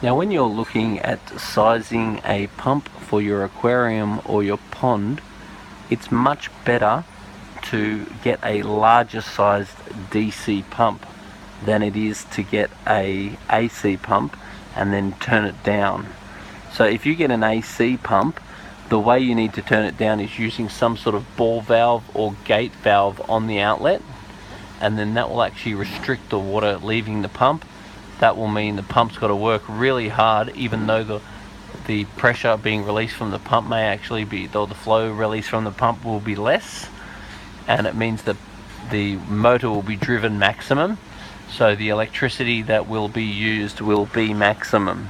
Now when you're looking at sizing a pump for your aquarium or your pond, it's much better to get a larger sized DC pump than it is to get a AC pump and then turn it down. So if you get an AC pump, the way you need to turn it down is using some sort of ball valve or gate valve on the outlet, and then that will actually restrict the water leaving the pump. That will mean the pump's got to work really hard, even though the pressure being released from the pump may actually be, though the flow released from the pump will be less, and it means that the motor will be driven maximum, so the electricity that will be used will be maximum.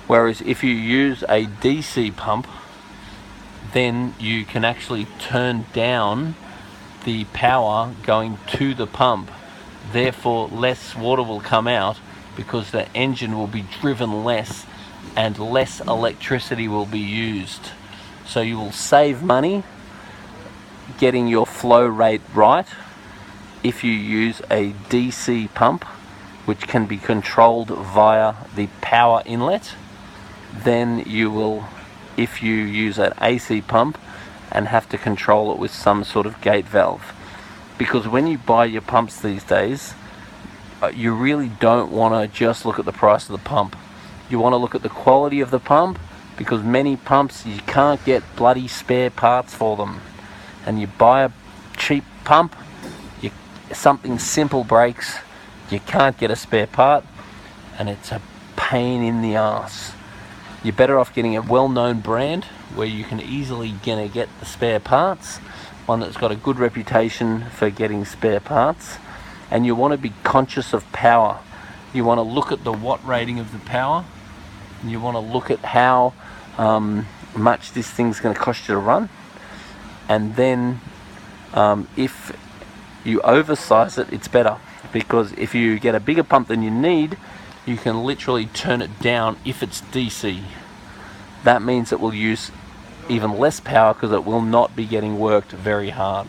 Whereas if you use a DC pump, then you can actually turn down the power going to the pump, therefore less water will come out because the engine will be driven less and less electricity will be used. So you will save money getting your flow rate right if you use a DC pump, which can be controlled via the power inlet, than you will if you use an AC pump and have to control it with some sort of gate valve. Because when you buy your pumps these days, you really don't want to just look at the price of the pump. You want to look at the quality of the pump, because many pumps you can't get bloody spare parts for them. And you buy a cheap pump, something simple breaks, you can't get a spare part, and it's a pain in the ass. You're better off getting a well-known brand where you can easily get the spare parts, one that's got a good reputation for getting spare parts. And you want to be conscious of power. You want to look at the watt rating of the power, and you want to look at how much this thing's going to cost you to run. And then if you oversize it, it's better, because if you get a bigger pump than you need, you can literally turn it down if it's DC. That means it will use even less power because it will not be getting worked very hard.